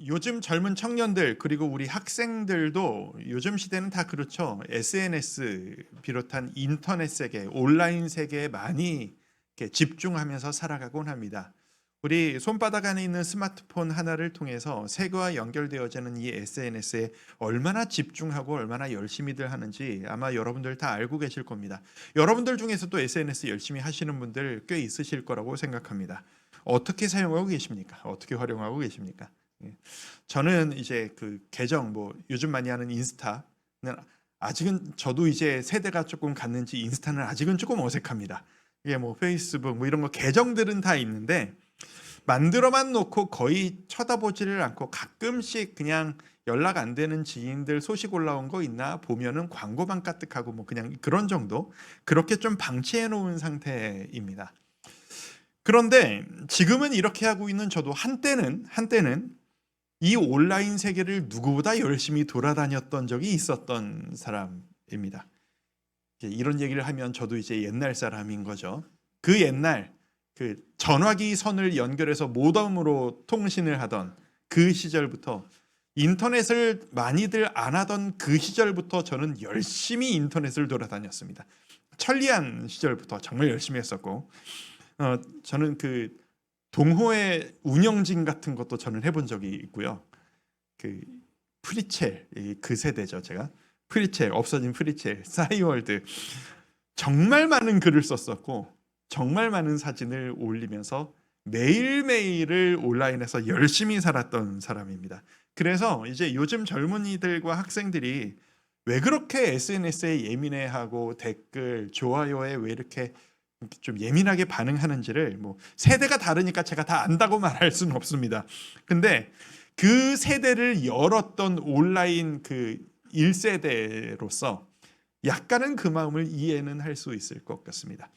요즘 젊은 청년들 그리고 우리 학생들도 요즘 시대는 다 그렇죠. SNS 비롯한 인터넷 세계, 온라인 세계에 많이 이렇게 집중하면서 살아가곤 합니다. 우리 손바닥 안에 있는 스마트폰 하나를 통해서 세계와 연결되어지는 이 SNS에 얼마나 집중하고 얼마나 열심히들 하는지 아마 여러분들 다 알고 계실 겁니다. 여러분들 중에서도 SNS 열심히 하시는 분들 꽤 있으실 거라고 생각합니다. 어떻게 사용하고 계십니까? 어떻게 활용하고 계십니까? 예. 저는 이제 그 계정 요즘 많이 하는 인스타는 아직은 저도 이제 세대가 조금 갔는지 인스타는 아직은 조금 어색합니다. 이게 페이스북 이런 거 계정들은 다 있는데 만들어만 놓고 거의 쳐다보지를 않고 가끔씩 그냥 연락 안 되는 지인들 소식 올라온 거 있나 보면은 광고만 까뜩하고 그냥 그런 정도, 그렇게 좀 방치해 놓은 상태입니다. 그런데 지금은 이렇게 하고 있는 저도 한때는 이 온라인 세계를 누구보다 열심히 돌아다녔던 적이 있었던 사람입니다. 이런 얘기를 하면 저도 이제 옛날 사람인 거죠. 그 옛날 그 전화기 선을 연결해서 모뎀으로 통신을 하던 그 시절부터, 인터넷을 많이들 안 하던 그 시절부터 저는 열심히 인터넷을 돌아다녔습니다. 천리안 시절부터 정말 열심히 했었고, 저는 그 동호회 운영진 같은 것도 저는 해본 적이 있고요. 그 프리첼, 그 세대죠. 제가 프리첼, 없어진 프리첼, 싸이월드, 정말 많은 글을 썼었고 정말 많은 사진을 올리면서 매일매일을 온라인에서 열심히 살았던 사람입니다. 그래서 이제 요즘 젊은이들과 학생들이 왜 그렇게 SNS에 예민해하고 댓글, 좋아요에 왜 이렇게 좀 예민하게 반응하는지를 세대가 다르니까 제가 다 안다고 말할 수는 없습니다. 근데 그 세대를 열었던 온라인 그 1세대로서 약간은 그 마음을 이해는 할 수 있을 것 같습니다.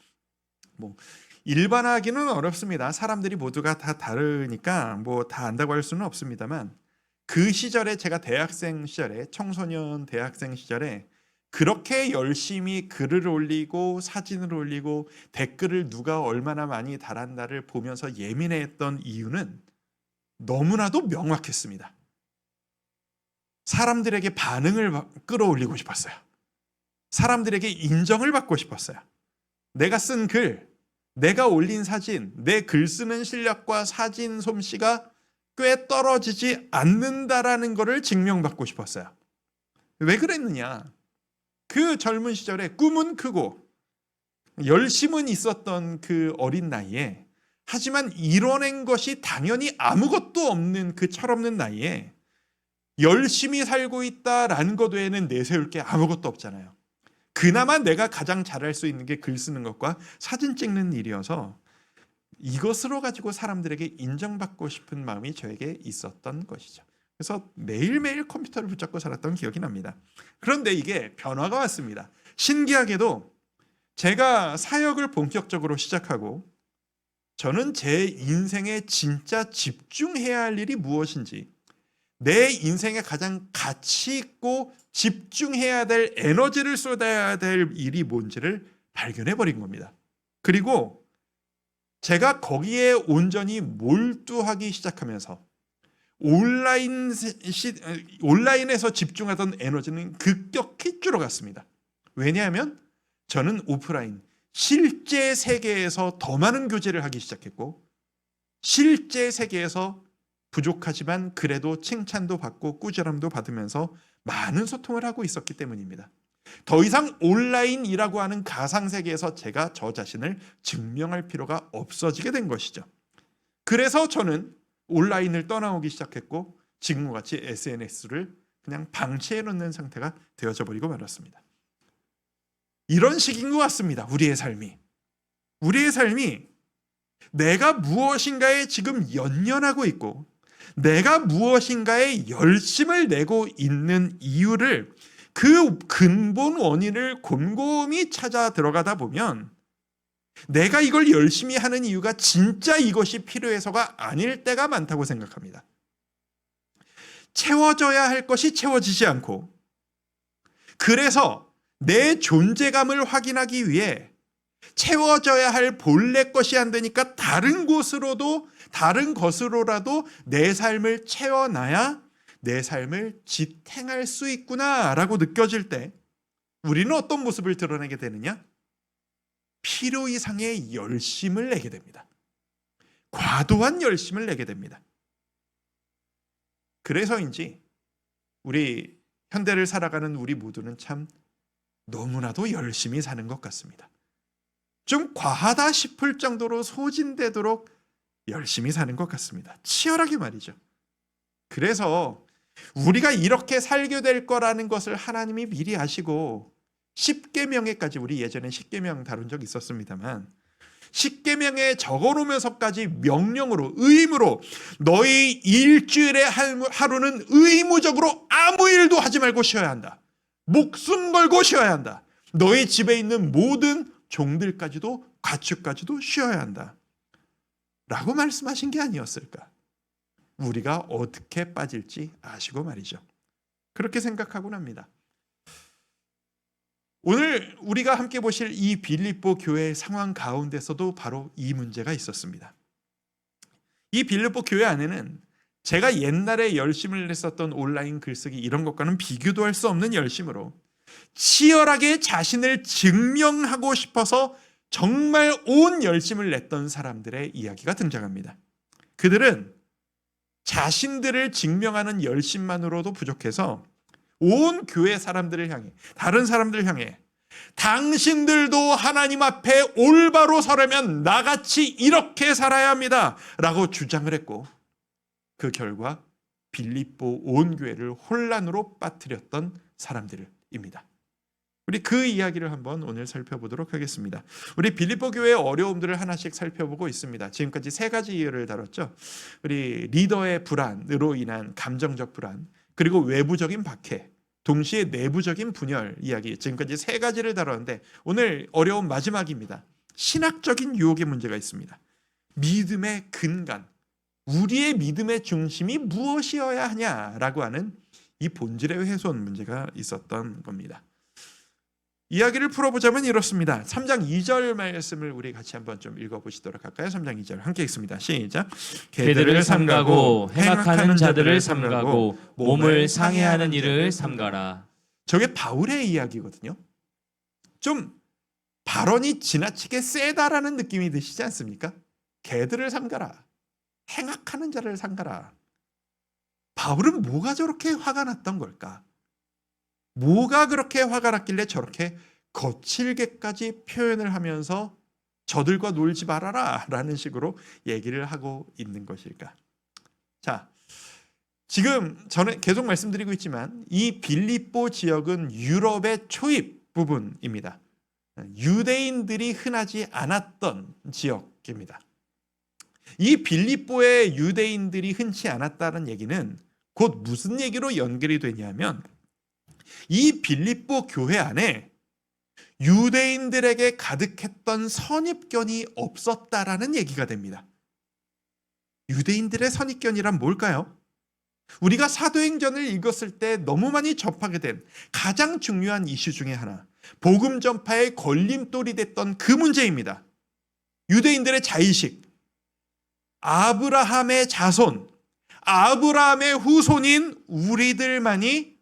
일반화하기는 어렵습니다. 사람들이 모두가 다 다르니까 다 안다고 할 수는 없습니다만, 그 시절에 제가 대학생 시절에, 청소년 대학생 시절에 그렇게 열심히 글을 올리고 사진을 올리고 댓글을 누가 얼마나 많이 달았나를 보면서 예민했던 이유는 너무나도 명확했습니다. 사람들에게 반응을 끌어올리고 싶었어요. 사람들에게 인정을 받고 싶었어요. 내가 쓴 글, 내가 올린 사진, 내 글 쓰는 실력과 사진 솜씨가 꽤 떨어지지 않는다라는 것을 증명받고 싶었어요. 왜 그랬느냐? 그 젊은 시절에 꿈은 크고 열심은 있었던 그 어린 나이에, 하지만 이뤄낸 것이 당연히 아무것도 없는 그 철없는 나이에 열심히 살고 있다라는 것 외에는 내세울 게 아무것도 없잖아요. 그나마 내가 가장 잘할 수 있는 게 글 쓰는 것과 사진 찍는 일이어서 이것으로 가지고 사람들에게 인정받고 싶은 마음이 저에게 있었던 것이죠. 그래서 매일매일 컴퓨터를 붙잡고 살았던 기억이 납니다. 그런데 이게 변화가 왔습니다. 신기하게도 제가 사역을 본격적으로 시작하고 저는 제 인생에 진짜 집중해야 할 일이 무엇인지, 내 인생에 가장 가치 있고 집중해야 될 에너지를 쏟아야 될 일이 뭔지를 발견해 버린 겁니다. 그리고 제가 거기에 온전히 몰두하기 시작하면서 온라인에서 집중하던 에너지는 급격히 줄어갔습니다. 왜냐하면 저는 오프라인, 실제 세계에서 더 많은 교제를 하기 시작했고, 실제 세계에서 부족하지만 그래도 칭찬도 받고 꾸지람도 받으면서 많은 소통을 하고 있었기 때문입니다. 더 이상 온라인이라고 하는 가상세계에서 제가 저 자신을 증명할 필요가 없어지게 된 것이죠. 그래서 저는 온라인을 떠나오기 시작했고 지금과 같이 SNS를 그냥 방치해 놓는 상태가 되어져 버리고 말았습니다. 이런 식인 것 같습니다. 우리의 삶이 내가 무엇인가에 지금 연연하고 있고 내가 무엇인가에 열심을 내고 있는 이유를, 그 근본 원인을 곰곰이 찾아 들어가다 보면 내가 이걸 열심히 하는 이유가 진짜 이것이 필요해서가 아닐 때가 많다고 생각합니다. 채워져야 할 것이 채워지지 않고, 그래서 내 존재감을 확인하기 위해 채워져야 할 본래 것이 안 되니까 다른 곳으로도 다른 것으로라도 내 삶을 채워놔야 내 삶을 지탱할 수 있구나라고 느껴질 때 우리는 어떤 모습을 드러내게 되느냐? 필요 이상의 열심을 내게 됩니다. 과도한 열심을 내게 됩니다. 그래서인지 우리 현대를 살아가는 우리 모두는 참 너무나도 열심히 사는 것 같습니다. 좀 과하다 싶을 정도로 소진되도록 열심히 사는 것 같습니다. 치열하게 말이죠. 그래서 우리가 이렇게 살게 될 거라는 것을 하나님이 미리 아시고 십계명에까지, 우리 예전에 십계명 다룬 적 있었습니다만, 십계명에 적어놓으면서까지 명령으로, 의무로 너희 일주일의 하루는 의무적으로 아무 일도 하지 말고 쉬어야 한다. 목숨 걸고 쉬어야 한다. 너희 집에 있는 모든 종들까지도, 가축까지도 쉬어야 한다 라고 말씀하신 게 아니었을까? 우리가 어떻게 빠질지 아시고 말이죠. 그렇게 생각하곤 합니다. 오늘 우리가 함께 보실 이 빌립보 교회의 상황 가운데서도 바로 이 문제가 있었습니다. 이 빌립보 교회 안에는 제가 옛날에 열심을 냈었던 온라인 글쓰기 이런 것과는 비교도 할 수 없는 열심으로 치열하게 자신을 증명하고 싶어서 정말 온 열심을 냈던 사람들의 이야기가 등장합니다. 그들은 자신들을 증명하는 열심만으로도 부족해서 온 교회 사람들을 향해, 다른 사람들을 향해 당신들도 하나님 앞에 올바로 서려면 나같이 이렇게 살아야 합니다 라고 주장을 했고, 그 결과 빌립보 온 교회를 혼란으로 빠뜨렸던 사람들입니다. 우리 그 이야기를 한번 오늘 살펴보도록 하겠습니다. 우리 빌립보 교회의 어려움들을 하나씩 살펴보고 있습니다. 지금까지 세 가지 이유를 다뤘죠. 우리 리더의 불안으로 인한 감정적 불안, 그리고 외부적인 박해, 동시에 내부적인 분열 이야기, 지금까지 세 가지를 다뤘는데 오늘 어려운 마지막입니다. 신학적인 유혹의 문제가 있습니다. 믿음의 근간, 우리의 믿음의 중심이 무엇이어야 하냐라고 하는 이 본질의 훼손 문제가 있었던 겁니다. 이야기를 풀어보자면 이렇습니다. 3장 2절 말씀을 우리 같이 한번 좀 읽어보시도록 할까요? 3장 2절 함께 읽습니다. 시작. 개들을 삼가고 행악하는 자들을 삼가고 몸을 상해하는 일을 삼가라. 저게 바울의 이야기거든요. 좀 발언이 지나치게 세다라는 느낌이 드시지 않습니까? 개들을 삼가라. 행악하는 자를 삼가라. 바울은 뭐가 저렇게 화가 났던 걸까? 뭐가 그렇게 화가 났길래 저렇게 거칠게까지 표현을 하면서 저들과 놀지 말아라 라는 식으로 얘기를 하고 있는 것일까? 자, 지금 저는 계속 말씀드리고 있지만 이 빌립보 지역은 유럽의 초입 부분입니다. 유대인들이 흔하지 않았던 지역입니다. 이 빌립보의 유대인들이 흔치 않았다는 얘기는 곧 무슨 얘기로 연결이 되냐면, 이 빌립보 교회 안에 유대인들에게 가득했던 선입견이 없었다라는 얘기가 됩니다. 유대인들의 선입견이란 뭘까요? 우리가 사도행전을 읽었을 때 너무 많이 접하게 된 가장 중요한 이슈 중에 하나, 복음 전파의 걸림돌이 됐던 그 문제입니다. 유대인들의 자의식, 아브라함의 자손, 아브라함의 후손인 우리들만이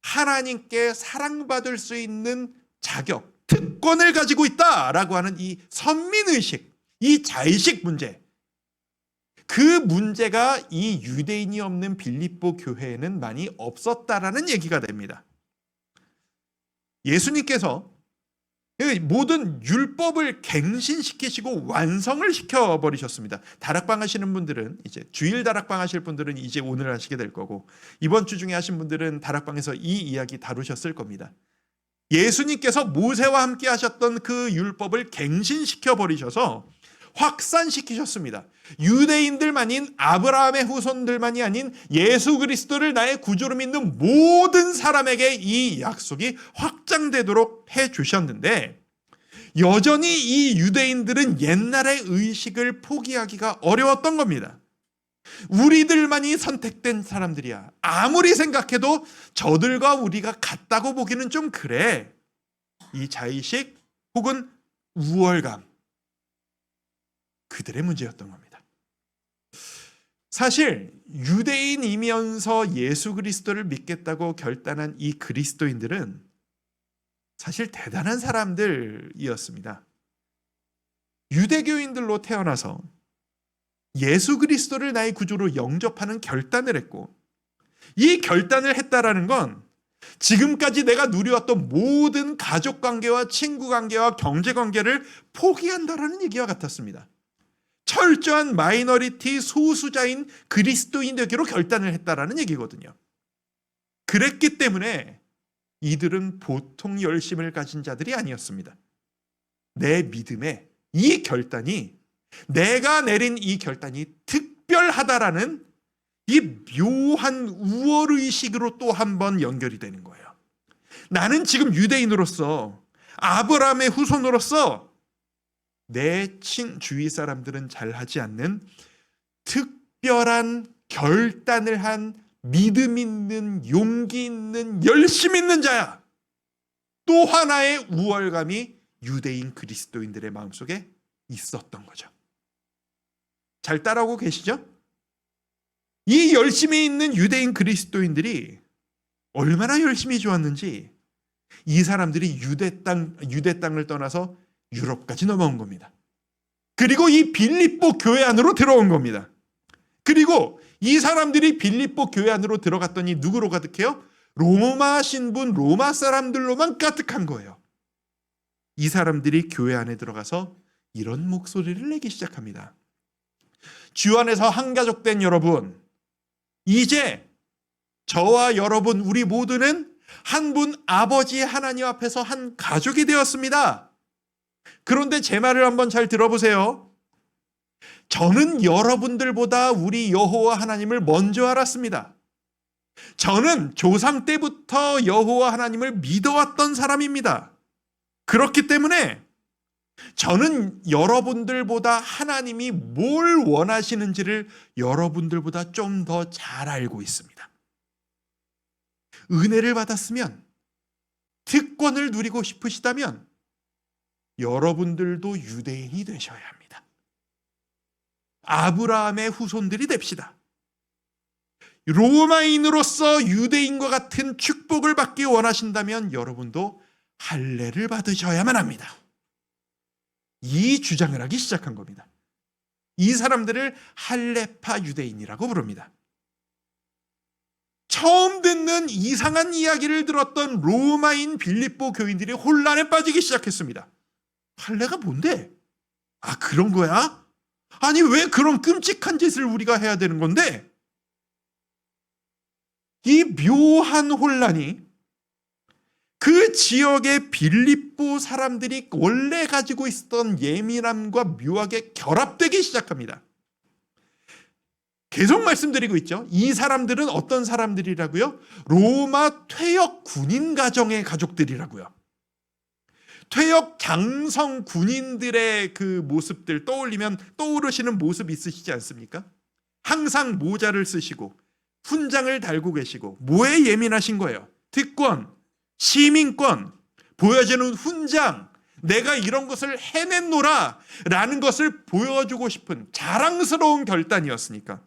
하나님께 사랑받을 수 있는 자격, 특권을 가지고 있다라고 하는 이 선민의식, 이 자의식 문제, 그 문제가 이 유대인이 없는 빌립보 교회에는 많이 없었다라는 얘기가 됩니다. 예수님께서 모든 율법을 갱신시키시고 완성을 시켜버리셨습니다. 다락방 하시는 분들은 이제 주일 다락방 하실 분들은 이제 오늘 하시게 될 거고, 이번 주 중에 하신 분들은 다락방에서 이 이야기 다루셨을 겁니다. 예수님께서 모세와 함께 하셨던 그 율법을 갱신시켜버리셔서 확산시키셨습니다. 유대인들만인 아브라함의 후손들만이 아닌 예수 그리스도를 나의 구주로 믿는 모든 사람에게 이 약속이 확장되도록 해주셨는데, 여전히 이 유대인들은 옛날의 의식을 포기하기가 어려웠던 겁니다. 우리들만이 선택된 사람들이야. 아무리 생각해도 저들과 우리가 같다고 보기는 좀 그래. 이 자의식 혹은 우월감, 그들의 문제였던 겁니다. 사실 유대인이면서 예수 그리스도를 믿겠다고 결단한 이 그리스도인들은 사실 대단한 사람들이었습니다. 유대교인들로 태어나서 예수 그리스도를 나의 구주로 영접하는 결단을 했고, 이 결단을 했다라는 건 지금까지 내가 누려왔던 모든 가족관계와 친구관계와 경제관계를 포기한다라는 얘기와 같았습니다. 철저한 마이너리티 소수자인 그리스도인에게로 결단을 했다라는 얘기거든요. 그랬기 때문에 이들은 보통 열심을 가진 자들이 아니었습니다. 내 믿음에 이 결단이, 내가 내린 이 결단이 특별하다라는 이 묘한 우월의식으로 또 한 번 연결이 되는 거예요. 나는 지금 유대인으로서, 아브라함의 후손으로서 내 주위 사람들은 잘하지 않는 특별한 결단을 한 믿음 있는, 용기 있는, 열심 있는 자야. 또 하나의 우월감이 유대인 그리스도인들의 마음속에 있었던 거죠. 잘 따라오고 계시죠? 이 열심히 있는 유대인 그리스도인들이 얼마나 열심히 좋았는지 이 사람들이 유대 땅을 떠나서 유럽까지 넘어온 겁니다. 그리고 이 빌립보 교회 안으로 들어온 겁니다. 그리고 이 사람들이 빌립보 교회 안으로 들어갔더니 누구로 가득해요? 로마 신분, 로마 사람들로만 가득한 거예요. 이 사람들이 교회 안에 들어가서 이런 목소리를 내기 시작합니다. 주 안에서 한가족 된 여러분, 이제 저와 여러분 우리 모두는 한 분 아버지 하나님 앞에서 한 가족이 되었습니다. 그런데 제 말을 한번 잘 들어보세요. 저는 여러분들보다 우리 여호와 하나님을 먼저 알았습니다. 저는 조상 때부터 여호와 하나님을 믿어왔던 사람입니다. 그렇기 때문에 저는 여러분들보다 하나님이 뭘 원하시는지를 여러분들보다 좀 더 잘 알고 있습니다. 은혜를 받았으면, 특권을 누리고 싶으시다면 여러분들도 유대인이 되셔야 합니다. 아브라함의 후손들이 됩시다. 로마인으로서 유대인과 같은 축복을 받기 원하신다면 여러분도 할례를 받으셔야만 합니다. 이 주장을 하기 시작한 겁니다. 이 사람들을 할례파 유대인이라고 부릅니다. 처음 듣는 이상한 이야기를 들었던 로마인 빌립보 교인들이 혼란에 빠지기 시작했습니다. 할례가 뭔데? 아, 그런 거야? 아니, 왜 그런 끔찍한 짓을 우리가 해야 되는 건데? 이 묘한 혼란이 그 지역의 빌립보 사람들이 원래 가지고 있었던 예민함과 묘하게 결합되기 시작합니다. 계속 말씀드리고 있죠. 이 사람들은 어떤 사람들이라고요? 로마 퇴역 군인 가정의 가족들이라고요. 퇴역 장성 군인들의 그 모습들 떠올리면 떠오르시는 모습 있으시지 않습니까? 항상 모자를 쓰시고 훈장을 달고 계시고, 뭐에 예민하신 거예요? 특권, 시민권, 보여지는 훈장, 내가 이런 것을 해냈노라 라는 것을 보여주고 싶은 자랑스러운 결단이었으니까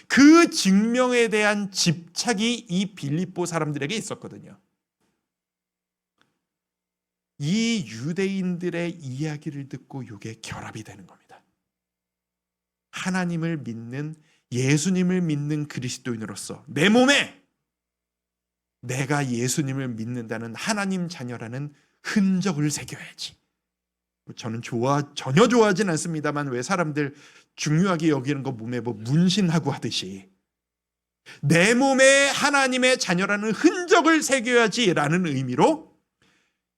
그 증명에 대한 집착이 이 빌립보 사람들에게 있었거든요. 이 유대인들의 이야기를 듣고 이게 결합이 되는 겁니다. 하나님을 믿는, 예수님을 믿는 그리스도인으로서 내 몸에 내가 예수님을 믿는다는 하나님 자녀라는 흔적을 새겨야지. 저는 전혀 좋아하진 않습니다만 왜 사람들 중요하게 여기는 거 몸에 뭐 문신하고 하듯이 내 몸에 하나님의 자녀라는 흔적을 새겨야지라는 의미로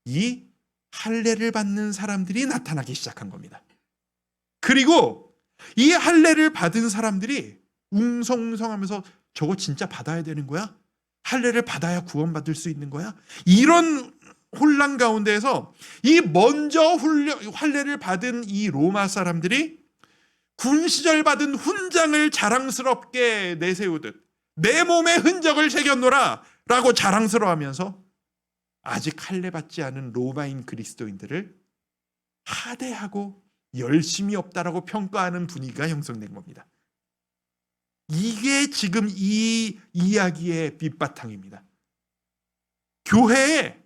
이 할례를 받는 사람들이 나타나기 시작한 겁니다. 그리고 이 할례를 받은 사람들이 웅성웅성하면서 저거 진짜 받아야 되는 거야? 할례를 받아야 구원받을 수 있는 거야? 이런 혼란 가운데에서 이 먼저 할례를 받은 이 로마 사람들이 군 시절 받은 훈장을 자랑스럽게 내세우듯 내 몸에 흔적을 새겼노라 라고 자랑스러워하면서 아직 할례 받지 않은 로마인 그리스도인들을 하대하고 열심히 없다라고 평가하는 분위기가 형성된 겁니다. 이게 지금 이 이야기의 밑바탕입니다. 교회에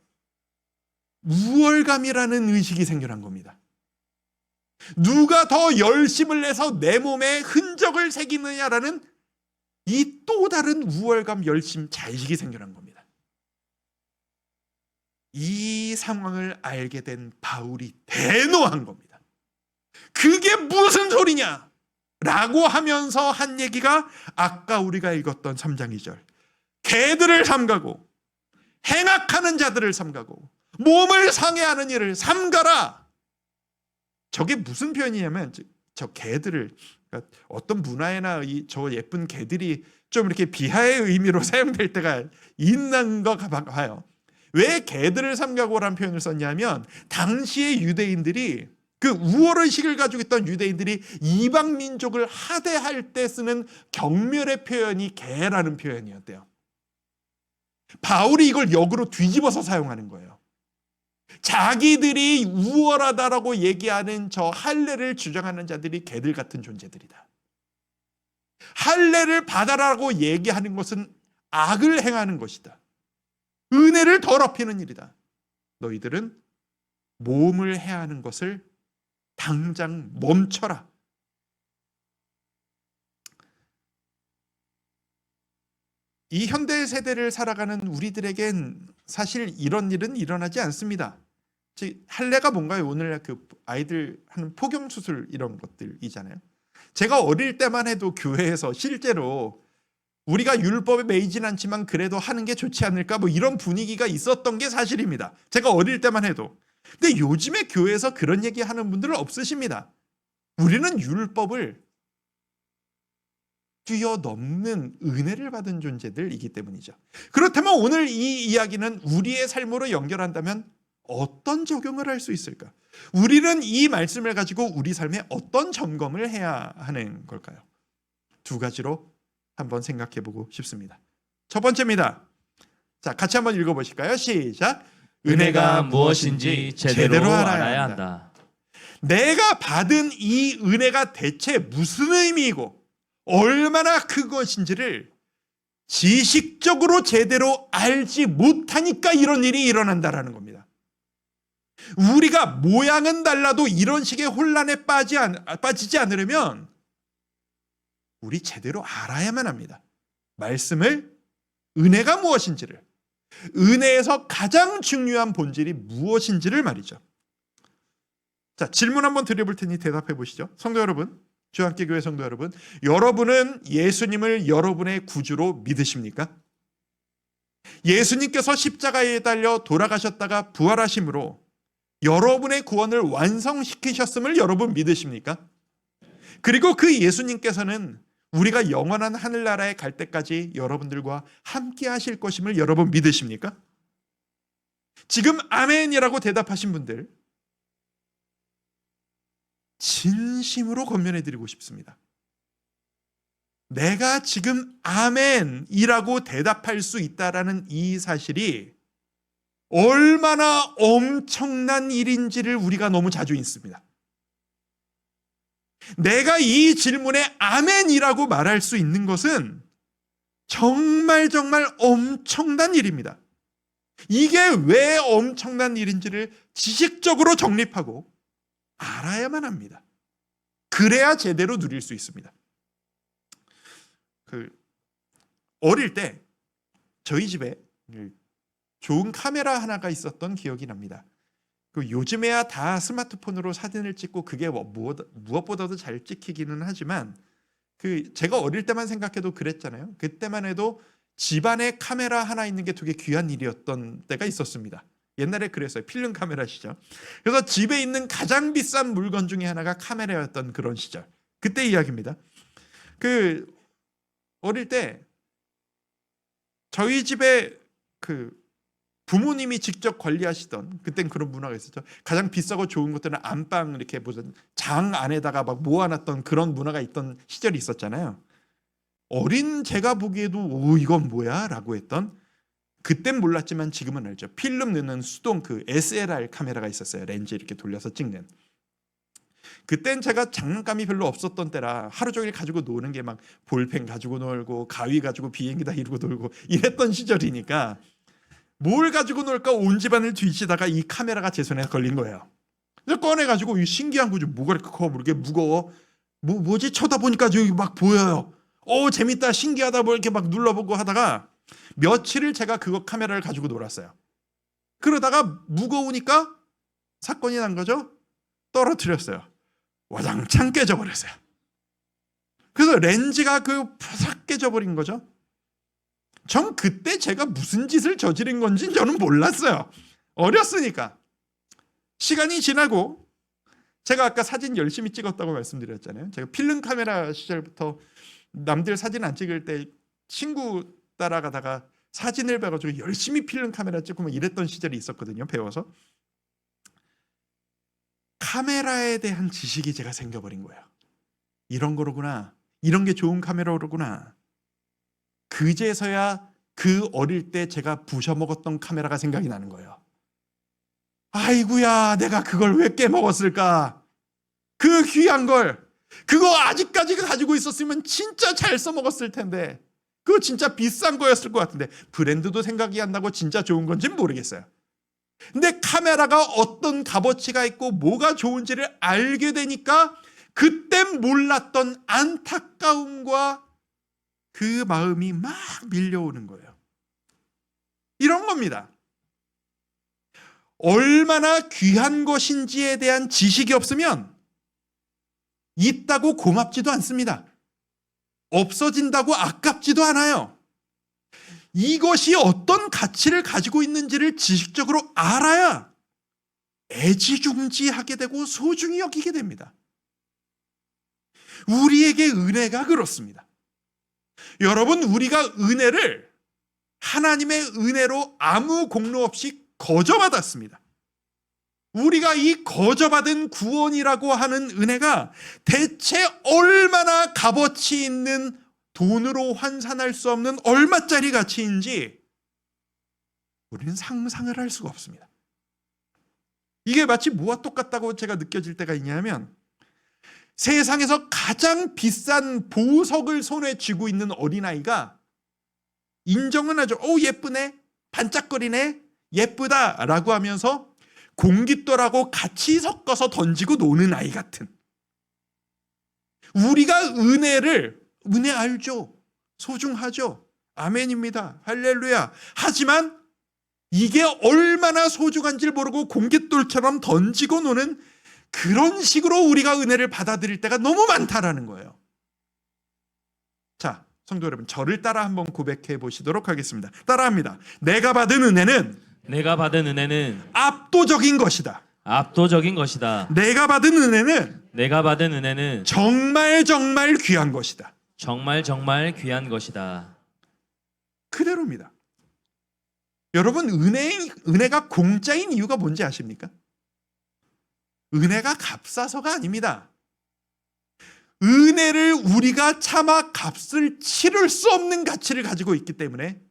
우월감이라는 의식이 생겨난 겁니다. 누가 더 열심을 내서 내 몸에 흔적을 새기느냐라는 이 또 다른 우월감, 열심, 자의식이 생겨난 겁니다. 이 상황을 알게 된 바울이 대노한 겁니다. 그게 무슨 소리냐? 라고 하면서 한 얘기가 아까 우리가 읽었던 3장 2절. 개들을 삼가고 행악하는 자들을 삼가고 몸을 상해하는 일을 삼가라. 저게 무슨 표현이냐면 저 개들을, 그러니까 어떤 문화에나 저 예쁜 개들이 좀 이렇게 비하의 의미로 사용될 때가 있는 거 봐요. 왜 개들을 삼가고라는 표현을 썼냐면 당시의 유대인들이, 그 우월의식을 가지고 있던 유대인들이 이방 민족을 하대할 때 쓰는 경멸의 표현이 개라는 표현이었대요. 바울이 이걸 역으로 뒤집어서 사용하는 거예요. 자기들이 우월하다라고 얘기하는 저 할례를 주장하는 자들이 개들 같은 존재들이다. 할례를 받아라고 얘기하는 것은 악을 행하는 것이다. 은혜를 더럽히는 일이다. 너희들은 모험을 해야 하는 것을 당장 멈춰라. 이 현대 세대를 살아가는 우리들에겐 사실 이런 일은 일어나지 않습니다. 즉 할례가 뭔가요? 오늘 그 아이들 하는 포경 수술 이런 것들이잖아요. 제가 어릴 때만 해도 교회에서 실제로 우리가 율법에 매이진 않지만 그래도 하는 게 좋지 않을까 뭐 이런 분위기가 있었던 게 사실입니다. 제가 어릴 때만 해도. 근데 요즘에 교회에서 그런 얘기하는 분들은 없으십니다. 우리는 율법을 뛰어넘는 은혜를 받은 존재들이기 때문이죠. 그렇다면 오늘 이 이야기는 우리의 삶으로 연결한다면 어떤 적용을 할 수 있을까? 우리는 이 말씀을 가지고 우리 삶에 어떤 점검을 해야 하는 걸까요? 두 가지로 한번 생각해 보고 싶습니다. 첫 번째입니다. 자, 같이 한번 읽어보실까요? 시작. 은혜가 무엇인지 제대로 알아야 한다. 내가 받은 이 은혜가 대체 무슨 의미이고 얼마나 큰 것인지를 지식적으로 제대로 알지 못하니까 이런 일이 일어난다라는 겁니다. 우리가 모양은 달라도 이런 식의 혼란에 빠지지 않으려면 우리 제대로 알아야만 합니다. 말씀을, 은혜가 무엇인지를, 은혜에서 가장 중요한 본질이 무엇인지를 말이죠. 자, 질문 한번 드려볼 테니 대답해 보시죠. 성도 여러분, 주한교회 성도 여러분, 여러분은 예수님을 여러분의 구주로 믿으십니까? 예수님께서 십자가에 달려 돌아가셨다가 부활하심으로 여러분의 구원을 완성시키셨음을 여러분 믿으십니까? 그리고 그 예수님께서는 우리가 영원한 하늘나라에 갈 때까지 여러분들과 함께 하실 것임을 여러분 믿으십니까? 지금 아멘이라고 대답하신 분들 진심으로 권면해드리고 싶습니다. 내가 지금 아멘이라고 대답할 수 있다라는 이 사실이 얼마나 엄청난 일인지를 우리가 너무 자주 잊습니다. 내가 이 질문에 아멘이라고 말할 수 있는 것은 정말 엄청난 일입니다. 이게 왜 엄청난 일인지를 지식적으로 정립하고 알아야만 합니다. 그래야 제대로 누릴 수 있습니다. 어릴 때 저희 집에 좋은 카메라 하나가 있었던 기억이 납니다. 요즘에야 다 스마트폰으로 사진을 찍고 그게 무엇보다도 잘 찍히기는 하지만 제가 어릴 때만 생각해도 그랬잖아요. 그때만 해도 집안에 카메라 하나 있는 게 되게 귀한 일이었던 때가 있었습니다. 옛날에 그랬어요. 필름 카메라시죠. 그래서 집에 있는 가장 비싼 물건 중에 하나가 카메라였던 그런 시절. 그때 이야기입니다. 어릴 때 저희 집에 부모님이 직접 관리하시던, 그땐 그런 문화가 있었죠. 가장 비싸고 좋은 것들은 안방 이렇게 무슨 장 안에다가 막 모아놨던 그런 문화가 있던 시절이 있었잖아요. 어린 제가 보기에도 이건 뭐야? 라고 했던, 그땐 몰랐지만 지금은 알죠. 필름 넣는 수동 SLR 카메라가 있었어요. 렌즈 이렇게 돌려서 찍는. 그땐 제가 장난감이 별로 없었던 때라 하루 종일 가지고 노는 게 막 볼펜 가지고 놀고 가위 가지고 비행기다 이러고 놀고 이랬던 시절이니까 뭘 가지고 놀까 온 집안을 뒤지다가 이 카메라가 제 손에 걸린 거예요. 그래서 꺼내가지고 이 신기한 거죠. 뭐가 이렇게 커, 이렇게 무거워. 뭐지? 쳐다보니까 저기 막 보여요. 재밌다, 신기하다, 뭐 이렇게 막 눌러보고 하다가 며칠을 제가 그거 카메라를 가지고 놀았어요. 그러다가 무거우니까 사건이 난 거죠. 떨어뜨렸어요. 와장창 깨져버렸어요. 그래서 렌즈가 푸삭 깨져버린 거죠. 전 그때 제가 무슨 짓을 저지른 건지 저는 몰랐어요. 어렸으니까. 시간이 지나고 제가 아까 사진 열심히 찍었다고 말씀드렸잖아요. 제가 필름 카메라 시절부터 남들 사진 안 찍을 때 친구 따라가다가 사진을 배워가지고 열심히 필름 카메라 찍고 막 이랬던 시절이 있었거든요. 배워서. 카메라에 대한 지식이 제가 생겨버린 거예요. 이런 거로구나. 이런 게 좋은 카메라로구나. 그제서야 그 어릴 때 제가 부셔먹었던 카메라가 생각이 나는 거예요. 아이고야, 내가 그걸 왜 깨먹었을까? 그 귀한 걸, 그거 아직까지 가지고 있었으면 진짜 잘 써먹었을 텐데, 그거 진짜 비싼 거였을 것 같은데, 브랜드도 생각이 안 나고 진짜 좋은 건지는 모르겠어요. 근데 카메라가 어떤 값어치가 있고 뭐가 좋은지를 알게 되니까 그때 몰랐던 안타까움과 그 마음이 막 밀려오는 거예요. 이런 겁니다. 얼마나 귀한 것인지에 대한 지식이 없으면 있다고 고맙지도 않습니다. 없어진다고 아깝지도 않아요. 이것이 어떤 가치를 가지고 있는지를 지식적으로 알아야 애지중지하게 되고 소중히 여기게 됩니다. 우리에게 은혜가 그렇습니다. 여러분, 우리가 은혜를 하나님의 은혜로 아무 공로 없이 거저받았습니다. 우리가 이 거저받은 구원이라고 하는 은혜가 대체 얼마나 값어치 있는 돈으로 환산할 수 없는 얼마짜리 가치인지 우리는 상상을 할 수가 없습니다. 이게 마치 뭐와 똑같다고 제가 느껴질 때가 있냐면 세상에서 가장 비싼 보석을 손에 쥐고 있는 어린아이가 인정은 하죠. 예쁘네, 반짝거리네, 예쁘다라고 하면서 공깃돌하고 같이 섞어서 던지고 노는 아이 같은, 우리가 은혜 알죠. 소중하죠. 아멘입니다. 할렐루야. 하지만 이게 얼마나 소중한지를 모르고 공깃돌처럼 던지고 노는 그런 식으로 우리가 은혜를 받아들일 때가 너무 많다라는 거예요. 자, 성도 여러분, 저를 따라 한번 고백해 보시도록 하겠습니다. 따라합니다. 내가 받은 은혜는 압도적인 것이다. 압도적인 것이다. 내가 받은 은혜는 정말 귀한 것이다. 정말 귀한 것이다. 그대로입니다. 여러분, 은혜가 공짜인 이유가 뭔지 아십니까? 은혜가 값싸서가 아닙니다. 은혜를 우리가 차마 값을 치를 수 없는 가치를 가지고 있기 때문에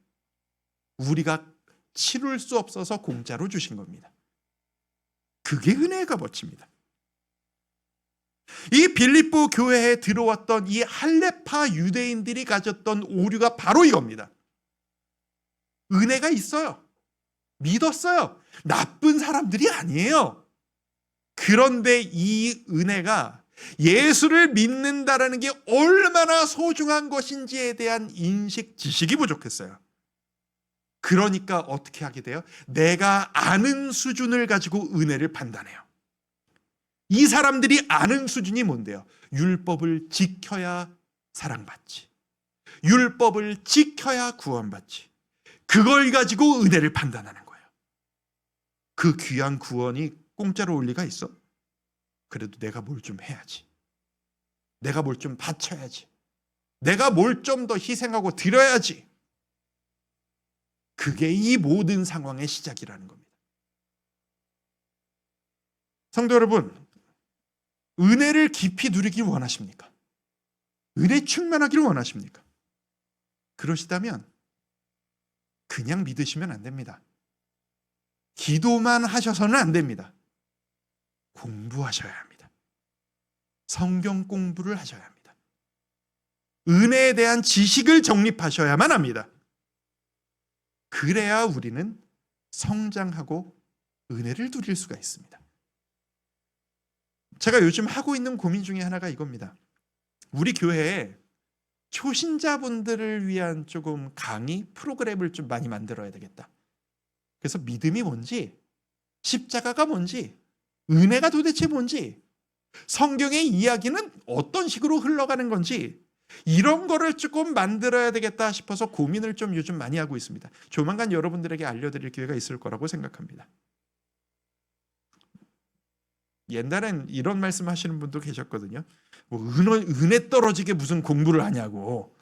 우리가 치를 수 없어서 공짜로 주신 겁니다. 그게 은혜의 값어치입니다. 이 빌립보 교회에 들어왔던 이 할레파 유대인들이 가졌던 오류가 바로 이겁니다. 은혜가 있어요. 믿었어요. 나쁜 사람들이 아니에요. 그런데 이 은혜가 예수를 믿는다라는 게 얼마나 소중한 것인지에 대한 인식, 지식이 부족했어요. 그러니까 어떻게 하게 돼요? 내가 아는 수준을 가지고 은혜를 판단해요. 이 사람들이 아는 수준이 뭔데요? 율법을 지켜야 사랑받지. 율법을 지켜야 구원받지. 그걸 가지고 은혜를 판단하는 거예요. 그 귀한 구원이 공짜로 올 리가 있어? 그래도 내가 뭘 좀 해야지. 내가 뭘 좀 바쳐야지. 내가 뭘 좀 더 희생하고 드려야지. 그게 이 모든 상황의 시작이라는 겁니다. 성도 여러분, 은혜를 깊이 누리길 원하십니까? 은혜 충만하기를 원하십니까? 그러시다면 그냥 믿으시면 안 됩니다. 기도만 하셔서는 안 됩니다. 공부하셔야 합니다. 성경 공부를 하셔야 합니다. 은혜에 대한 지식을 정립하셔야만 합니다. 그래야 우리는 성장하고 은혜를 누릴 수가 있습니다. 제가 요즘 하고 있는 고민 중에 하나가 이겁니다. 우리 교회에 초신자분들을 위한 조금 강의 프로그램을 좀 많이 만들어야 되겠다. 그래서 믿음이 뭔지, 십자가가 뭔지, 은혜가 도대체 뭔지, 성경의 이야기는 어떤 식으로 흘러가는 건지 이런 거를 조금 만들어야 되겠다 싶어서 고민을 좀 요즘 많이 하고 있습니다. 조만간 여러분들에게 알려드릴 기회가 있을 거라고 생각합니다. 옛날엔 이런 말씀 하시는 분도 계셨거든요. 뭐 은혜 떨어지게 무슨 공부를 하냐고.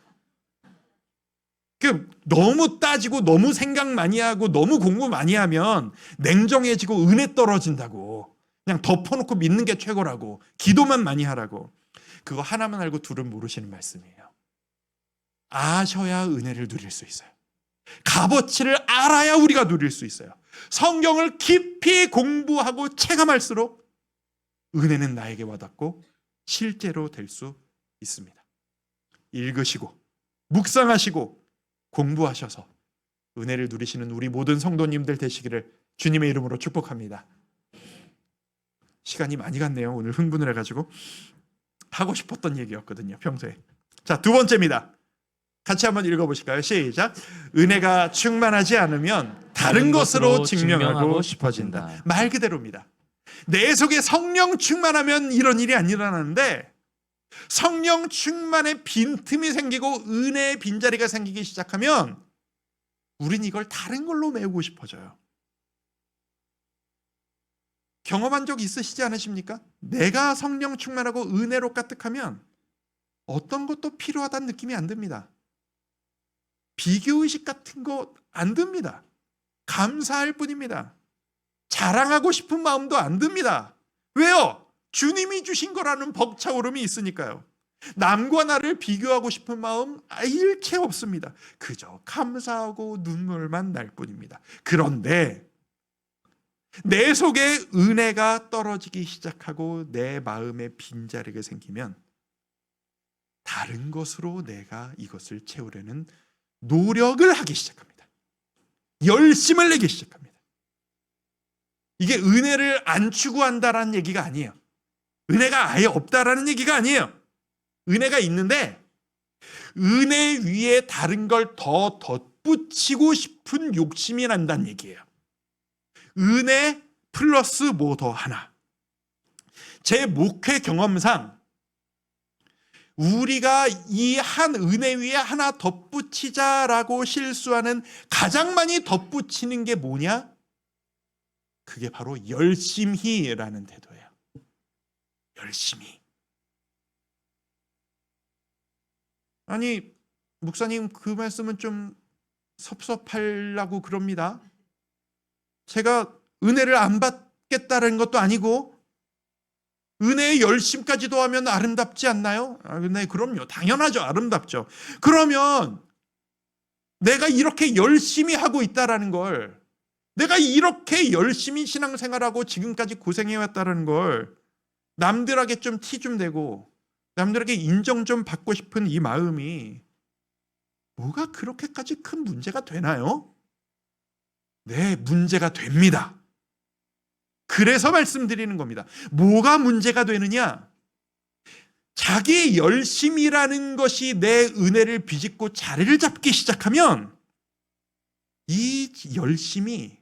너무 따지고 너무 생각 많이 하고 너무 공부 많이 하면 냉정해지고 은혜 떨어진다고. 그냥 덮어놓고 믿는 게 최고라고. 기도만 많이 하라고. 그거 하나만 알고 둘은 모르시는 말씀이에요. 아셔야 은혜를 누릴 수 있어요. 값어치를 알아야 우리가 누릴 수 있어요. 성경을 깊이 공부하고 체감할수록 은혜는 나에게 와닿고 실제로 될 수 있습니다. 읽으시고 묵상하시고 공부하셔서 은혜를 누리시는 우리 모든 성도님들 되시기를 주님의 이름으로 축복합니다. 시간이 많이 갔네요. 오늘 흥분을 해가지고. 하고 싶었던 얘기였거든요. 평소에. 자, 두 번째입니다. 같이 한번 읽어보실까요? 시작. 은혜가 충만하지 않으면 다른 것으로 증명하고 싶어진다. 말 그대로입니다. 내 속에 성령 충만하면 이런 일이 안 일어나는데 성령 충만에 빈틈이 생기고 은혜의 빈자리가 생기기 시작하면 우린 이걸 다른 걸로 메우고 싶어져요. 경험한 적 있으시지 않으십니까? 내가 성령 충만하고 은혜로 가득하면 어떤 것도 필요하다는 느낌이 안 듭니다. 비교의식 같은 거 안 듭니다. 감사할 뿐입니다. 자랑하고 싶은 마음도 안 듭니다. 왜요? 주님이 주신 거라는 벅차오름이 있으니까요. 남과 나를 비교하고 싶은 마음 일체 없습니다. 그저 감사하고 눈물만 날 뿐입니다. 그런데 내 속에 은혜가 떨어지기 시작하고 내 마음에 빈자리가 생기면 다른 것으로 내가 이것을 채우려는 노력을 하기 시작합니다. 열심을 내기 시작합니다. 이게 은혜를 안 추구한다라는 얘기가 아니에요. 은혜가 아예 없다라는 얘기가 아니에요. 은혜가 있는데 은혜 위에 다른 걸 더 덧붙이고 싶은 욕심이 난다는 얘기예요. 은혜 플러스 뭐 더 하나. 제 목회 경험상 우리가 이 한 은혜 위에 하나 덧붙이자라고 실수하는 가장 많이 덧붙이는 게 뭐냐? 그게 바로 열심히라는 태도예요. 열심히. 아니, 목사님 그 말씀은 좀 섭섭하려고 그럽니다. 제가 은혜를 안 받겠다는 것도 아니고 은혜의 열심까지도 하면 아름답지 않나요? 네, 그럼요. 당연하죠. 아름답죠. 그러면 내가 이렇게 열심히 하고 있다라는 걸, 내가 이렇게 열심히 신앙생활하고 지금까지 고생해왔다는 걸 남들에게 좀 티 좀 내고 남들에게 인정 좀 받고 싶은 이 마음이 뭐가 그렇게까지 큰 문제가 되나요? 네, 문제가 됩니다. 그래서 말씀드리는 겁니다. 뭐가 문제가 되느냐? 자기의 열심이라는 것이 내 은혜를 비집고 자리를 잡기 시작하면 이 열심이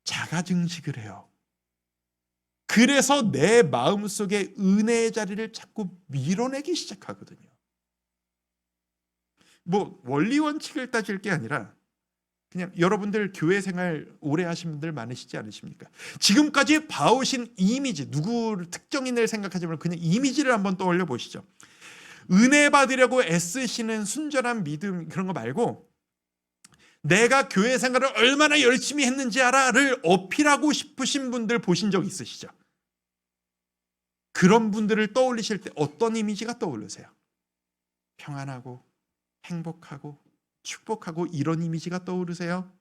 자가증식을 해요. 그래서 내 마음속에 은혜의 자리를 자꾸 밀어내기 시작하거든요. 뭐 원리 원칙을 따질 게 아니라 그냥 여러분들 교회 생활 오래 하신 분들 많으시지 않으십니까? 지금까지 봐오신 이미지, 누구 특정인을 생각하지 말고 그냥 이미지를 한번 떠올려 보시죠. 은혜 받으려고 애쓰시는 순전한 믿음 그런 거 말고 내가 교회 생활을 얼마나 열심히 했는지 알아를 어필하고 싶으신 분들 보신 적 있으시죠? 그런 분들을 떠올리실 때 어떤 이미지가 떠오르세요? 평안하고 행복하고 축복하고 이런 이미지가 떠오르세요?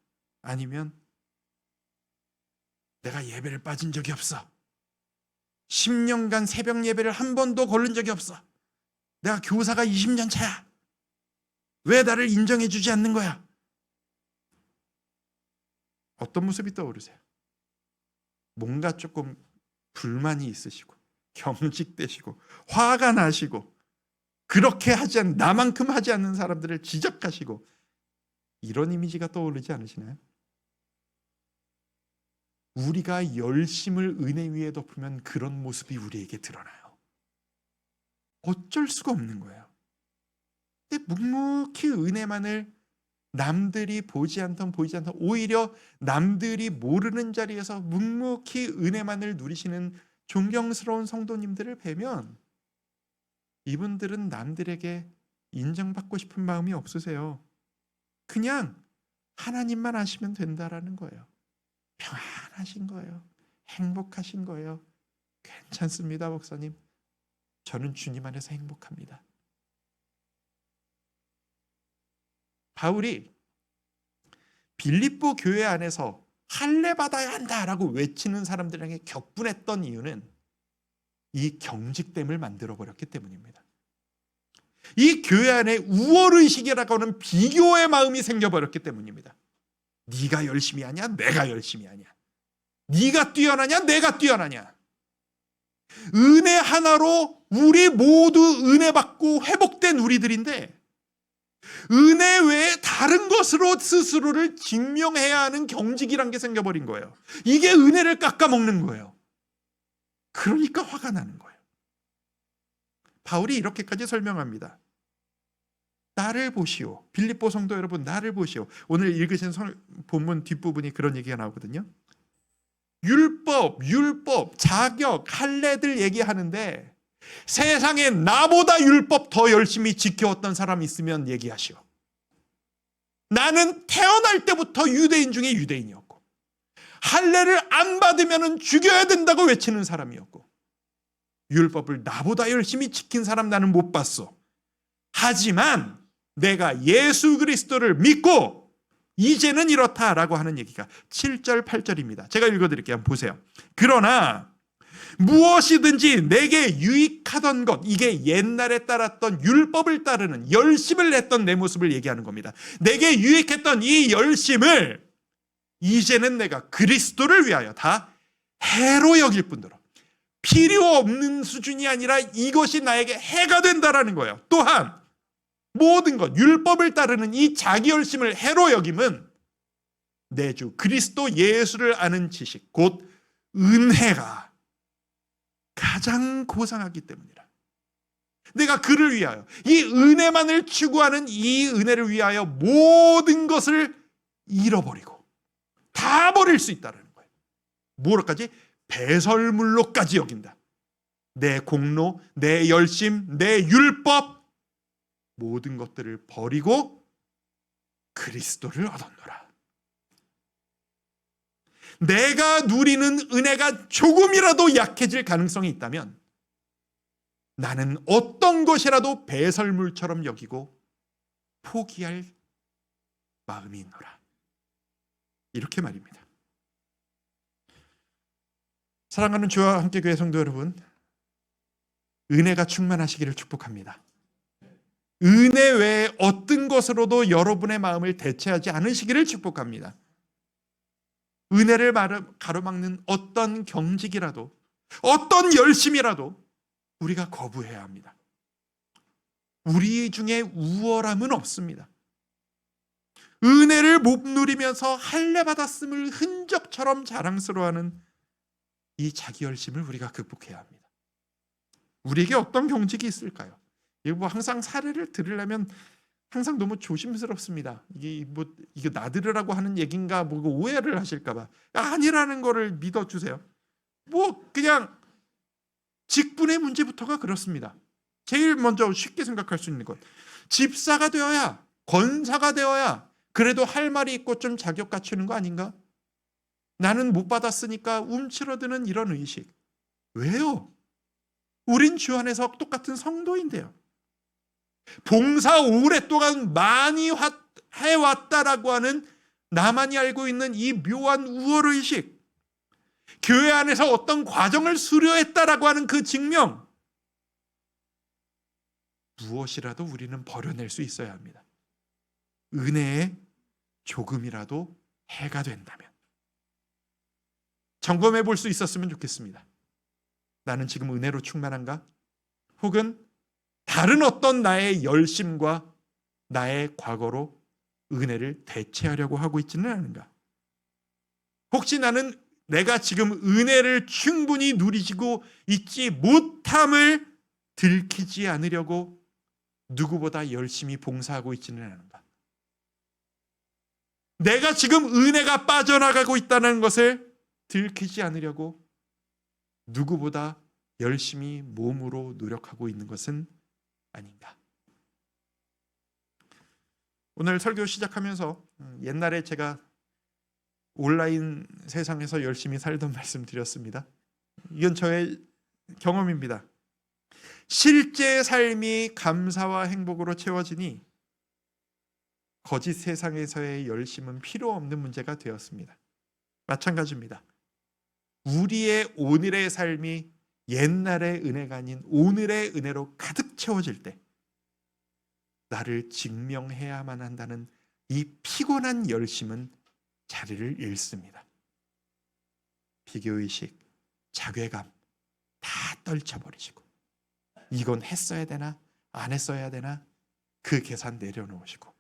아니면 내가 예배를 빠진 적이 없어. 10년간 새벽 예배를 한 번도 거른 적이 없어. 내가 교사가 20년 차야. 왜 나를 인정해 주지 않는 거야? 어떤 모습이 떠오르세요? 뭔가 조금 불만이 있으시고 경직되시고 화가 나시고 그렇게 하지 않는 나만큼 하지 않는 사람들을 지적하시고 이런 이미지가 떠오르지 않으시나요? 우리가 열심을 은혜 위에 덮으면 그런 모습이 우리에게 드러나요. 어쩔 수가 없는 거예요. 근데 묵묵히 은혜만을 남들이 보지 않던 오히려 남들이 모르는 자리에서 묵묵히 은혜만을 누리시는 존경스러운 성도님들을 뵈면 이분들은 남들에게 인정받고 싶은 마음이 없으세요. 그냥 하나님만 아시면 된다라는 거예요. 평안하신 거예요. 행복하신 거예요. 괜찮습니다, 목사님. 저는 주님 안에서 행복합니다. 바울이 빌립보 교회 안에서 할례 받아야 한다라고 외치는 사람들에게 격분했던 이유는 이 경직됨을 만들어버렸기 때문입니다. 이 교회 안에 우월의식이라고 하는 비교의 마음이 생겨버렸기 때문입니다. 네가 열심히 하냐? 내가 열심히 하냐? 네가 뛰어나냐? 내가 뛰어나냐? 은혜 하나로 우리 모두 은혜 받고 회복된 우리들인데 은혜 외에 다른 것으로 스스로를 증명해야 하는 경직이란 게 생겨버린 거예요. 이게 은혜를 깎아먹는 거예요. 그러니까 화가 나는 거예요. 바울이 이렇게까지 설명합니다. 나를 보시오. 빌립보 성도 여러분, 나를 보시오. 오늘 읽으신 본문 뒷부분이 그런 얘기가 나오거든요. 율법, 자격, 할례들 얘기하는데 세상에 나보다 율법 더 열심히 지켜왔던 사람 있으면 얘기하시오. 나는 태어날 때부터 유대인 중에 유대인이었고 할례를 안 받으면 죽여야 된다고 외치는 사람이었고 율법을 나보다 열심히 지킨 사람 나는 못 봤어. 하지만 내가 예수 그리스도를 믿고 이제는 이렇다라고 하는 얘기가 7절 8절입니다. 제가 읽어드릴게요. 한번 보세요. 그러나 무엇이든지 내게 유익하던 것, 이게 옛날에 따랐던 율법을 따르는 열심을 냈던 내 모습을 얘기하는 겁니다. 내게 유익했던 이 열심을 이제는 내가 그리스도를 위하여 다 해로 여길 뿐더러 필요 없는 수준이 아니라 이것이 나에게 해가 된다라는 거예요. 또한 모든 것, 율법을 따르는 이 자기 열심을 해로 여김은 내 주 그리스도 예수를 아는 지식, 곧 은혜가 가장 고상하기 때문이라. 내가 그를 위하여 이 은혜만을 추구하는 이 은혜를 위하여 모든 것을 잃어버리고 다 버릴 수 있다는 거예요. 뭐로까지? 배설물로까지 여긴다. 내 공로, 내 열심, 내 율법 모든 것들을 버리고 그리스도를 얻었노라. 내가 누리는 은혜가 조금이라도 약해질 가능성이 있다면 나는 어떤 것이라도 배설물처럼 여기고 포기할 마음이 있노라. 이렇게 말입니다. 사랑하는 주와 함께 교회 성도 여러분, 은혜가 충만하시기를 축복합니다. 은혜 외에 어떤 것으로도 여러분의 마음을 대체하지 않으시기를 축복합니다. 은혜를 가로막는 어떤 경직이라도 어떤 열심이라도 우리가 거부해야 합니다. 우리 중에 우월함은 없습니다. 은혜를 못 누리면서 할례 받았음을 흔적처럼 자랑스러워하는 이 자기 열심을 우리가 극복해야 합니다. 우리에게 어떤 경직이 있을까요? 이거 뭐 항상 사례를 들으려면 항상 너무 조심스럽습니다. 이게 나들으라고 하는 얘긴가 뭐 오해를 하실까봐 아니라는 거를 믿어주세요. 뭐 그냥 직분의 문제부터가 그렇습니다. 제일 먼저 쉽게 생각할 수 있는 것, 집사가 되어야, 권사가 되어야 그래도 할 말이 있고 좀 자격 갖추는 거 아닌가? 나는 못 받았으니까 움츠러드는 이런 의식. 왜요? 우린 주 안에서 똑같은 성도인데요. 봉사 오랫동안 많이 해왔다라고 하는 나만이 알고 있는 이 묘한 우월의식, 교회 안에서 어떤 과정을 수료했다라고 하는 그 증명, 무엇이라도 우리는 버려낼 수 있어야 합니다. 은혜에 조금이라도 해가 된다면 점검해 볼 수 있었으면 좋겠습니다. 나는 지금 은혜로 충만한가? 혹은 다른 어떤 나의 열심과 나의 과거로 은혜를 대체하려고 하고 있지는 않은가? 혹시 나는 내가 지금 은혜를 충분히 누리지고 있지 못함을 들키지 않으려고 누구보다 열심히 봉사하고 있지는 않은가? 내가 지금 은혜가 빠져나가고 있다는 것을 들키지 않으려고 누구보다 열심히 몸으로 노력하고 있는 것은 아닌가? 오늘 설교 시작하면서 옛날에 제가 온라인 세상에서 열심히 살던 말씀 드렸습니다. 이건 저의 경험입니다. 실제 삶이 감사와 행복으로 채워지니 거짓 세상에서의 열심은 필요 없는 문제가 되었습니다. 마찬가지입니다. 우리의 오늘의 삶이 옛날의 은혜가 아닌 오늘의 은혜로 가득 채워질 때 나를 증명해야만 한다는 이 피곤한 열심은 자리를 잃습니다. 비교의식, 자괴감 다 떨쳐버리시고 이건 했어야 되나 안 했어야 되나 그 계산 내려놓으시고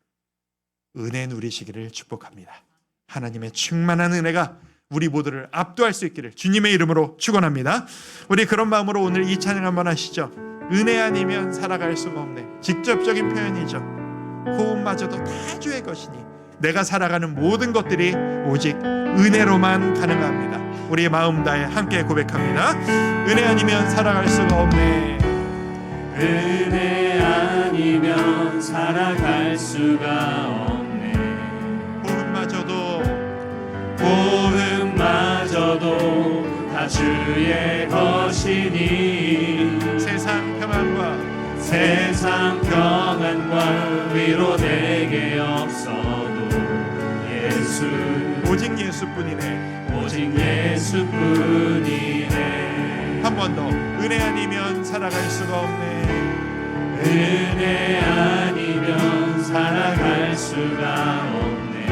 은혜 누리시기를 축복합니다. 하나님의 충만한 은혜가 우리 모두를 압도할 수 있기를 주님의 이름으로 축원합니다. 우리 그런 마음으로 오늘 이 찬양 한번 하시죠. 은혜 아니면 살아갈 수가 없네. 직접적인 표현이죠. 호흡마저도 다 주의 것이니 내가 살아가는 모든 것들이 오직 은혜로만 가능합니다. 우리의 마음 다해 함께 고백합니다. 은혜 아니면 살아갈 수가 없네. 은혜 아니면 살아갈 수가 없네. 호흡마저도 다 주의 것이니 세상 평안과 위로 내게 없어도 예수 오직 예수뿐이네. 오직 예수뿐이네. 한 번 더. 은혜 아니면 살아갈 수가 없네. 은혜 아니면 살아갈 수가 없네.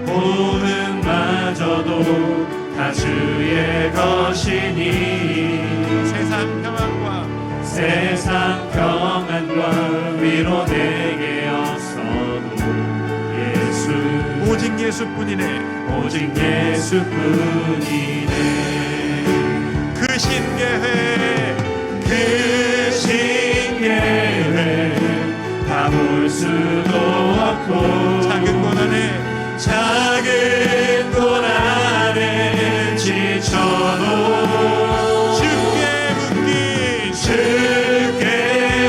호흡마저도 다 주의 것이니 세상 평안과 위로 내게 없어도 예수 오직 예수뿐이네. 오직 예수뿐이네. 그 신계회 다 볼 수도 없고 작은 고난에 지쳐도 주께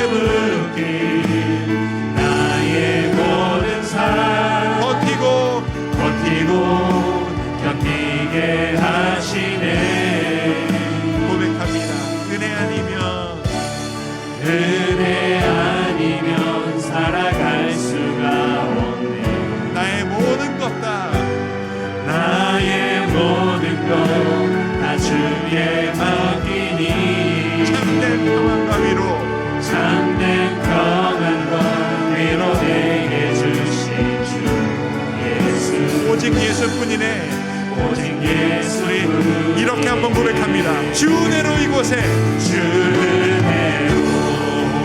묶인 나의 모든 삶 버티고 견디게 하시네. 고백합니다. 은혜 아니면 살아갈 수가 없네. 나의 모든 것 다 주의 맡기니 참된 평안과 위로 내게 주신 주 예수 오직 예수뿐이네. 오직 예수. 우리 이렇게 한번 고백합니다. 주 은혜로 이곳에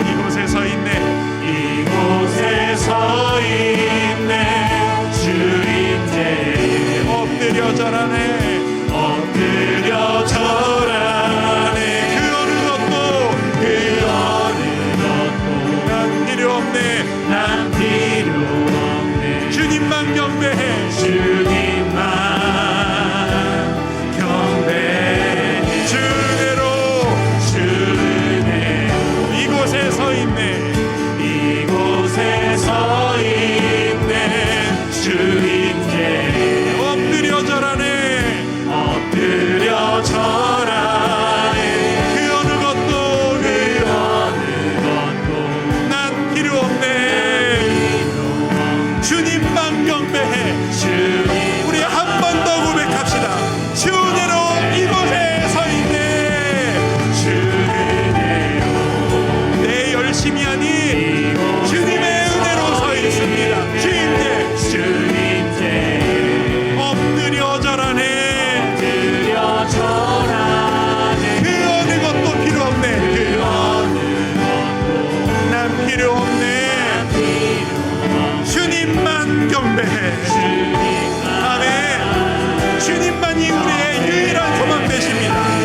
이곳에 서 있네. 주인제 엎드려 절하네. 그 어느 것도 난 필요 없네. 주님만 경배해. 주 은혜로 이곳에 서 있네. 주인께 엎드려 절하네.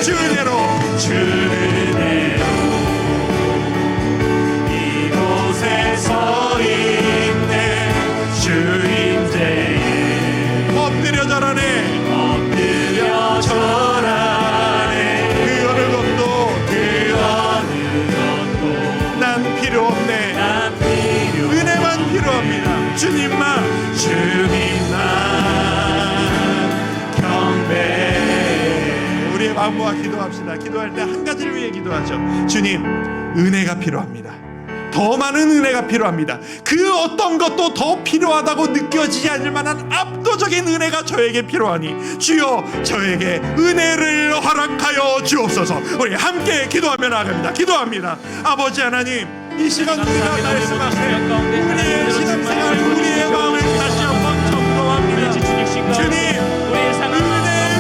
주 은혜로 주 은혜로 이곳에 서 있네. 주 임재에 엎드려 절하네. 엎드려 절하네. 그 어느 것도 그 어느 것도 난 필요 없네. 난 필요 은혜만 필요합니다. 주님만. 주님만 경배. 우리의 마음과 기도합시다. 기도할 때 한 가지를 위해 기도하죠. 주님, 은혜가 필요합니다. 더 많은 은혜가 필요합니다. 그 어떤 것도 더 필요하다고 느껴지지 않을 만한 압도적인 은혜가 저에게 필요하니 주여 저에게 은혜를 허락하여 주옵소서. 우리 함께 기도하며 나아갑니다. 기도합니다. 아버지 하나님, 이 시간 우리가 말씀 앞에 우리의 신앙생활, 우리의 마음을 다시 한번 점검합니다. 주님, 은혜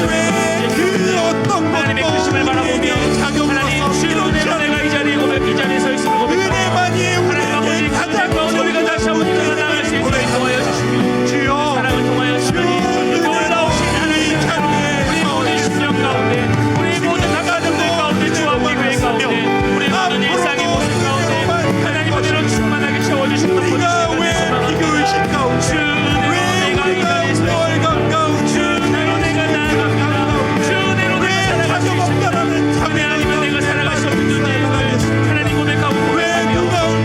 외에 그 어떤 하나님의 것도 크심을 바라보며 우리에게 하나님 주 작용으로서 은혜로 내가 이 자리에 고백 이 자리에 서 있음을 고백합니다. 은혜만이 하나님 아버지 우리에게 감사 가장 가운데 우리가 다시 한번 일어나 나아갈 수 있도록 도와여 주시며 주여 사랑을 통하여 하나님 놀라우신 하나님의 우리 모든 심령 가운데 우리 모든 가정들 가운데 주와 교회 가운데 우리 모든 일상의 모습 가운데 하나님 은혜로 충만하게 채워주시는 것 우리가 왜 비교의식 가운데 왜 우리가 월간 가운데 주 은혜로 내가 나아갑니다. 주 은혜로 내가 살아갈 수 있습니다. 하나님은 내가 살아갈 수 없는 존재임을 하나님 고백하고 고백하며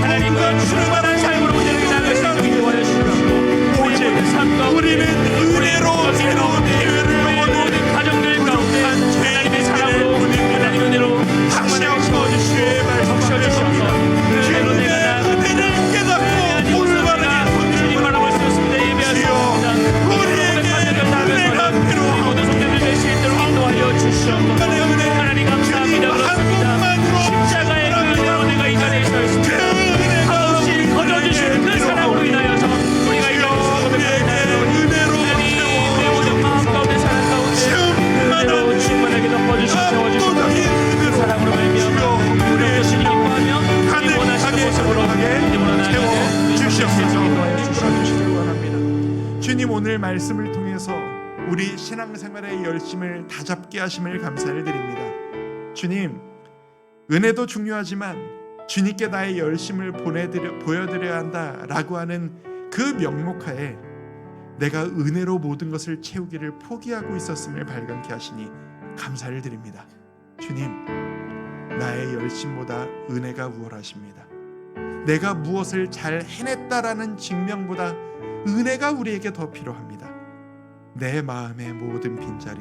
하나님과 충만한 삶으로 우리에게 나아갈 수 있도록 도와여 주십시오. 우리의 모든 삶 가운데 우리는 은혜로 새로운 기회를 우리의 모든 가정들 가운데 하나님의 사랑으로 하나님 은혜로 다시 충만하게 한번 주의 말씀 주셔서 은혜로 내가 나아갑니다. 은혜를 깨닫고 올바르게 주님 바라볼 수 없습니다. 예배할 수 없습니다. 우리에게 은혜가 필요하고 모든 손들을 낼수 있도록 인도하여 주시옵소서. 하나님 감사합니다. 그렇습니다. 십자가의 그 은혜로 내가 이 자리에 서 있습니다. 값없이 거저주신 그 사랑으로 인하여서 우리가 이 자리에 서 은혜로 하나님 내 모든 마음 가운데 사랑 가운데 은혜로 충만하게 덮어주시고 채워주시고 그 사랑으로 말미암아 우리의 신이 기뻐하며 우리 원하시는 모습으로 믿음으로 나아가게 주시옵소서. 인도하여 주시옵소서. 원합니다. 주님, 오늘 말씀을 통해서 우리 신앙생활의 열심을 다잡게 하심을 감사를 드립니다. 주님, 은혜도 중요하지만 주님께 나의 열심을 보여드려야 한다라고 하는 그 명목하에 내가 은혜로 모든 것을 채우기를 포기하고 있었음을 발견케 하시니 감사를 드립니다. 주님, 나의 열심보다 은혜가 우월하십니다. 내가 무엇을 잘 해냈다라는 증명보다 은혜가 우리에게 더 필요합니다. 내 마음의 모든 빈자리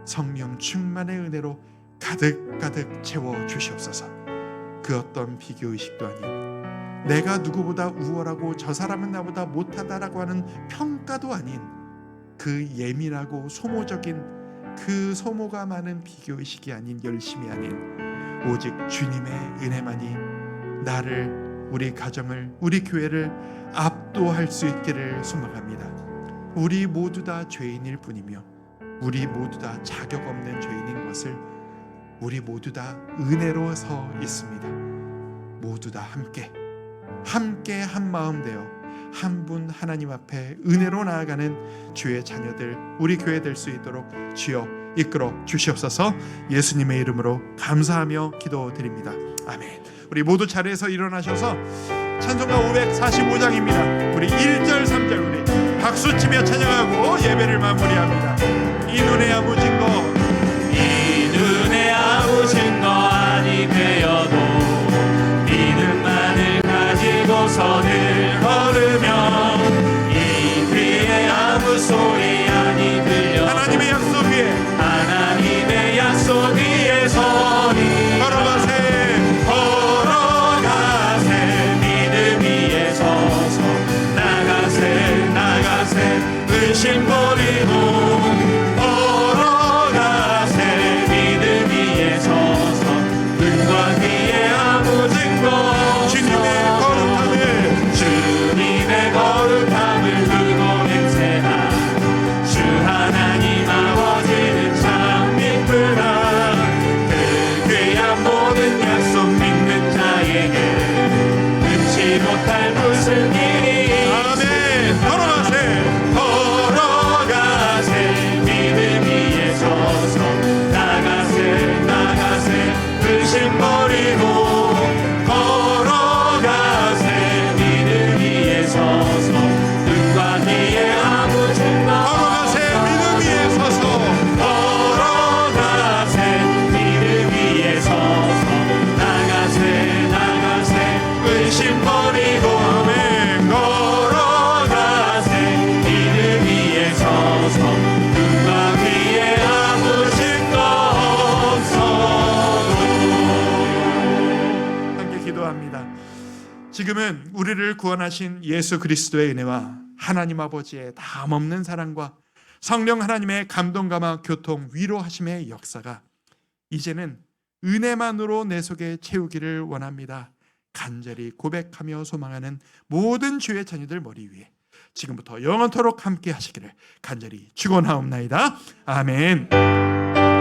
성령 충만의 은혜로 가득가득 채워 주시옵소서. 그 어떤 비교의식도 아닌 내가 누구보다 우월하고 저 사람은 나보다 못하다라고 하는 평가도 아닌 그 예민하고 소모적인 그 소모가 많은 비교의식이 아닌 열심이 아닌 오직 주님의 은혜만이 나를, 우리 가정을, 우리 교회를 압도할 수 있기를 소망합니다. 우리 모두 다 죄인일 뿐이며 우리 모두 다 자격 없는 죄인인 것을 우리 모두 다 은혜로 서 있습니다. 모두 다 함께 한 마음 되어 한 분 하나님 앞에 은혜로 나아가는 주의 자녀들, 우리 교회 될 수 있도록 주여 이끌어 주시옵소서. 예수님의 이름으로 감사하며 기도드립니다. 아멘. 우리 모두 자리에서 일어나셔서 찬송가 545장입니다. 우리 1절 3절 우리 박수치며 찬양하고 예배를 마무리합니다. 이 눈에 아무 증거, 이 눈에 아무 증거 아니 되어도 믿음만을 가지고서 늘 걸으면 이 귀에 아무 소리 아니 들려 하나님의 약속 위에 하나님의 약속 위에 서니 걸어가세 믿음 위에 서서 나가세 의심 버리고 걸어가세 믿음 위에 서서 눈과 귀에 아무 증거 주님의 거룩함을 지금은 우리를 구원하신 예수 그리스도의 은혜와 하나님 아버지의 담없는 사랑과 성령 하나님의 감동 감화 교통 위로하심의 역사가 이제는 은혜만으로 내 속에 채우기를 원합니다. 간절히 고백하며 소망하는 모든 주의 자녀들 머리 위에 지금부터 영원토록 함께 하시기를 간절히 축원하옵나이다. 아멘.